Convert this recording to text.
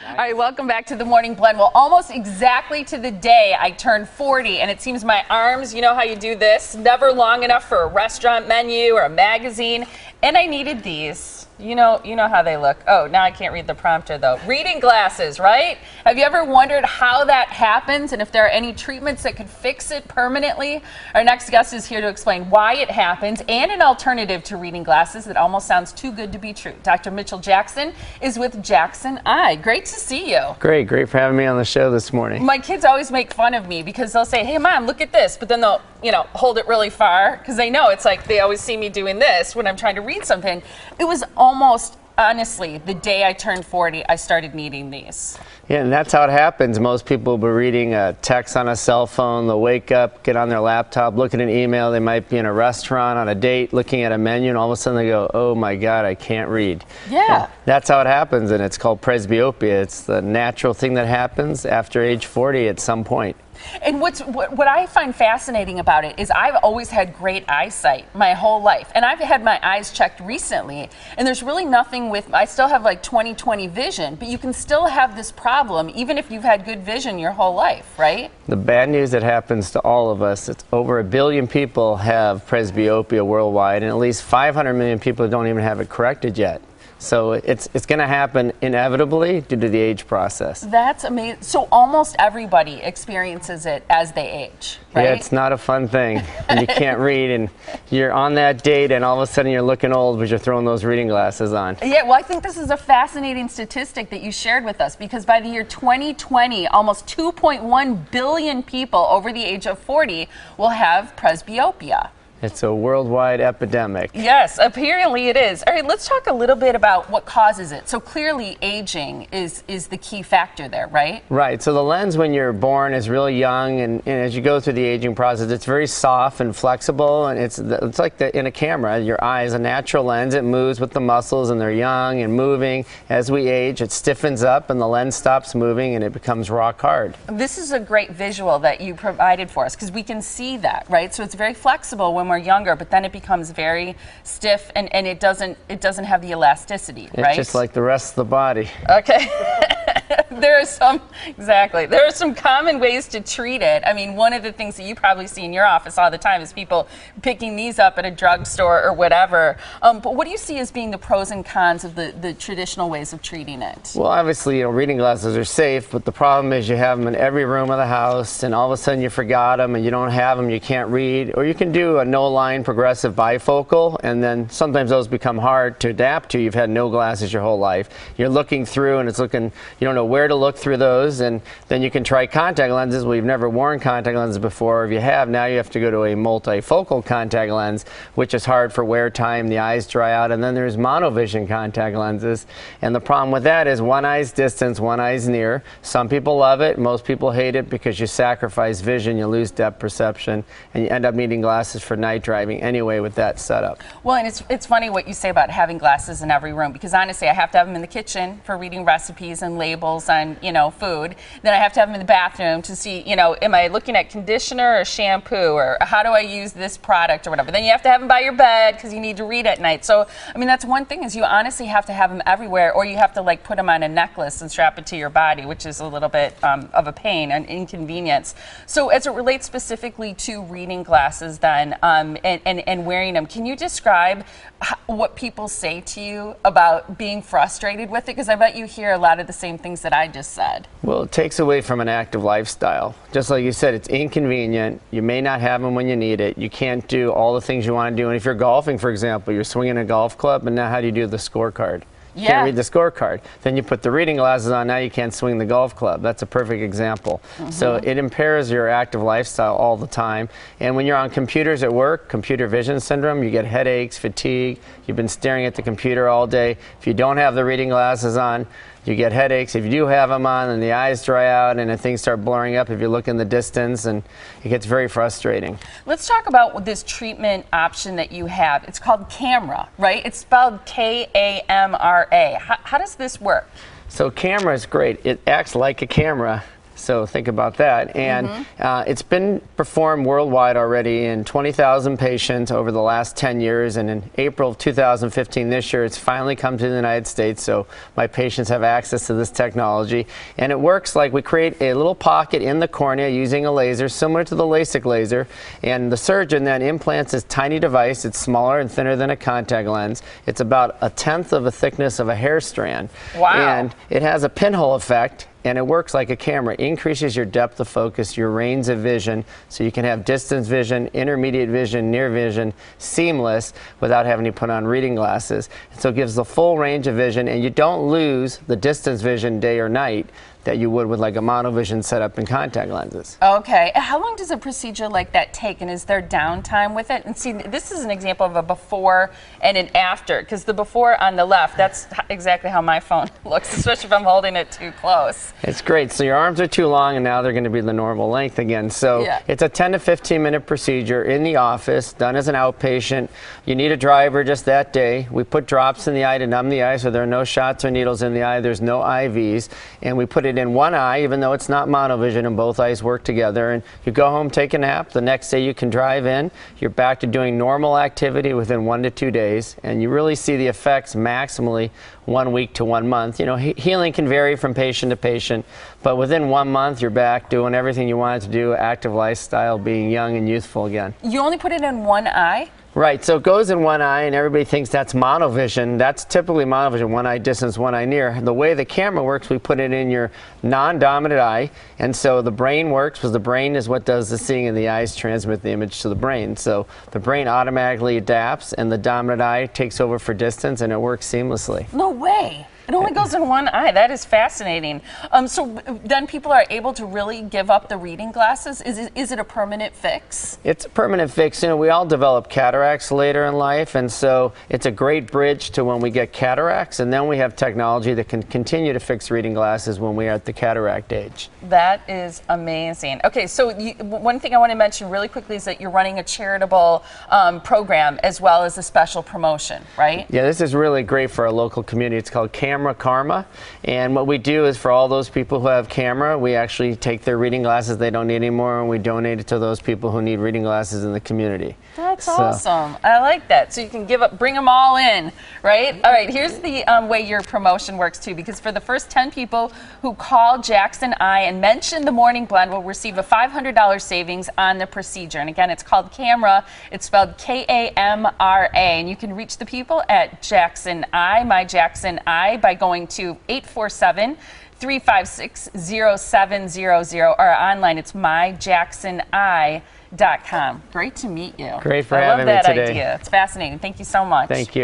All right, welcome back to the Morning Blend. Well, almost exactly to the day I turned 40, and it seems my arms, you know how you do this, never long enough for a restaurant menu or a magazine, and I needed these. You know how they look. Oh, now I can't read the prompter, though. Reading glasses, right? Have you ever wondered how that happens and if there are any treatments that could fix it permanently? Our next guest is here to explain why it happens and an alternative to reading glasses that almost sounds too good to be true. Dr. Mitchell Jackson is with JacksonEye. Great to see you. Great for having me on the show this morning. My kids always make fun of me because they'll say, "Hey, Mom, look at this," but then they'll, hold it really far because they know it's like they always see me doing this when I'm trying to read something. It was almost, honestly, the day I turned 40, I started needing these. Yeah, and that's how it happens. Most people will be reading a text on a cell phone. They'll wake up, get on their laptop, look at an email. They might be in a restaurant on a date, looking at a menu, and all of a sudden they go, "Oh my God, I can't read." Yeah. That's how it happens, and it's called presbyopia. It's the natural thing that happens after age 40 at some point. And what I find fascinating about it is I've always had great eyesight my whole life. And I've had my eyes checked recently, and there's really nothing I still have like 20/20 vision, but you can still have this problem even if you've had good vision your whole life, right? The bad news that happens to all of us, it's over 1 billion people have presbyopia worldwide, and at least 500 million people don't even have it corrected yet. So it's going to happen inevitably due to the age process. That's amazing. So almost everybody experiences it as they age, right? Yeah, it's not a fun thing. And you can't read, and you're on that date, and all of a sudden you're looking old because you're throwing those reading glasses on. Yeah, well, I think this is a fascinating statistic that you shared with us, because by the year 2020, almost 2.1 billion people over the age of 40 will have presbyopia. It's a worldwide epidemic. Yes, apparently it is. All right, let's talk a little bit about what causes it. So clearly aging is the key factor there, right? Right. So the lens when you're born is really young, and as you go through the aging process, it's very soft and flexible, and it's like in a camera. Your eye is a natural lens. It moves with the muscles, and they're young and moving. As we age, it stiffens up, and the lens stops moving, and it becomes rock hard. This is a great visual that you provided for us, because we can see that, right? So it's very flexible when we're younger, but then it becomes very stiff, and it doesn't have the elasticity, right? It's just like the rest of the body. Okay. There are some common ways to treat it. I mean, one of the things that you probably see in your office all the time is people picking these up at a drugstore or whatever. But what do you see as being the pros and cons of the traditional ways of treating it? Well, obviously, reading glasses are safe, but the problem is you have them in every room of the house, and all of a sudden you forgot them and you don't have them, you can't read. Or you can do a no-line progressive bifocal, and then sometimes those become hard to adapt to. You've had no glasses your whole life. You're looking through, and you don't know where to look through those, and then you can try contact lenses. Well, you've never worn contact lenses before. If you have, now you have to go to a multifocal contact lens, which is hard for wear time. The eyes dry out, and then there's monovision contact lenses, and the problem with that is one eye's distance, one eye's near. Some people love it. Most people hate it because you sacrifice vision, you lose depth perception, and you end up needing glasses for night driving anyway with that setup. Well, and it's funny what you say about having glasses in every room, because honestly, I have to have them in the kitchen for reading recipes and labels on food. Then I have to have them in the bathroom to see, am I looking at conditioner or shampoo, or how do I use this product or whatever. Then you have to have them by your bed because you need to read at night. So I mean, that's one thing, is you honestly have to have them everywhere, or you have to put them on a necklace and strap it to your body, which is a little bit of a pain, an inconvenience. So as it relates specifically to reading glasses then, and wearing them, can you describe what people say to you about being frustrated with it? Because I bet you hear a lot of the same things that I just said. Well, it takes away from an active lifestyle. Just like you said, it's inconvenient. You may not have them when you need it. You can't do all the things you want to do. And if you're golfing, for example, you're swinging a golf club, and now how do you do the scorecard? You can't read the scorecard. Then you put the reading glasses on, now you can't swing the golf club. That's a perfect example. So it impairs your active lifestyle all the time. And when you're on computers at work, computer vision syndrome, you get headaches, fatigue. You've been staring at the computer all day. If you don't have the reading glasses on, you get headaches. If you do have them on, then the eyes dry out, and then things start blurring up if you look in the distance, and it gets very frustrating. Let's talk about this treatment option that you have. It's called Camera, right? It's spelled K-A-M-R-A. How does this work? So Camera is great. It acts like a camera, So think about that. And it's been performed worldwide already in 20,000 patients over the last 10 years. And in April of 2015, this year, it's finally come to the United States. So my patients have access to this technology. And it works like we create a little pocket in the cornea using a laser similar to the LASIK laser. And the surgeon then implants this tiny device. It's smaller and thinner than a contact lens. It's about 1/10 of the thickness of a hair strand. Wow. And it has a pinhole effect. And it works like a camera. It increases your depth of focus, your range of vision, so you can have distance vision, intermediate vision, near vision, seamless without having to put on reading glasses. And so it gives the full range of vision, and you don't lose the distance vision day or night that you would with like a monovision setup in contact lenses. Okay. How long does a procedure like that take, and is there downtime with it? And see, this is an example of a before and an after, because the before on the left, that's exactly how my phone looks, especially if I'm holding it too close. It's great. So your arms are too long, and now they're going to be the normal length again. So it's a 10 to 15 minute procedure in the office, done as an outpatient. You need a driver just that day. We put drops in the eye to numb the eye, so there are no shots or needles in the eye. There's no IVs, and we put it in one eye, even though it's not monovision and both eyes work together. And you go home, take a nap. The next day you can drive in. You're back to doing normal activity within 1 to 2 days, and you really see the effects maximally 1 week to 1 month. You know, healing can vary from patient to patient, but within 1 month you're back doing everything you wanted to do, active lifestyle, being young and youthful again. You only put it in one eye? Right, so it goes in one eye, and everybody thinks that's monovision. That's typically monovision, one eye distance, one eye near. The way the camera works, we put it in your non-dominant eye, and so the brain works, because the brain is what does the seeing, and the eyes transmit the image to the brain. So the brain automatically adapts, and the dominant eye takes over for distance, and it works seamlessly. No way. It only goes in one eye. That is fascinating. So then people are able to really give up the reading glasses? Is it a permanent fix? It's a permanent fix. You know, we all develop cataracts later in life, and so it's a great bridge to when we get cataracts, and then we have technology that can continue to fix reading glasses when we are at the cataract age. That is amazing. Okay, so one thing I want to mention really quickly is that you're running a charitable program as well as a special promotion, right? Yeah, this is really great for our local community. It's called Camera Karma, and what we do is for all those people who have camera, we actually take their reading glasses they don't need anymore, and we donate it to those people who need reading glasses in the community. That's awesome. I like that. So you can bring them all in, right? All right, here's the way your promotion works too, because for the first 10 people who call JacksonEye and mention the Morning Blend will receive a $500 savings on the procedure. And again, it's called Camera. It's spelled K-A-M-R-A. And you can reach the people at JacksonEye, my JacksonEye, by going to 847-356-0700, or online it's myjacksoneye.com. Great to meet you. Great for having me today. I love that idea. It's fascinating. Thank you so much. Thank you.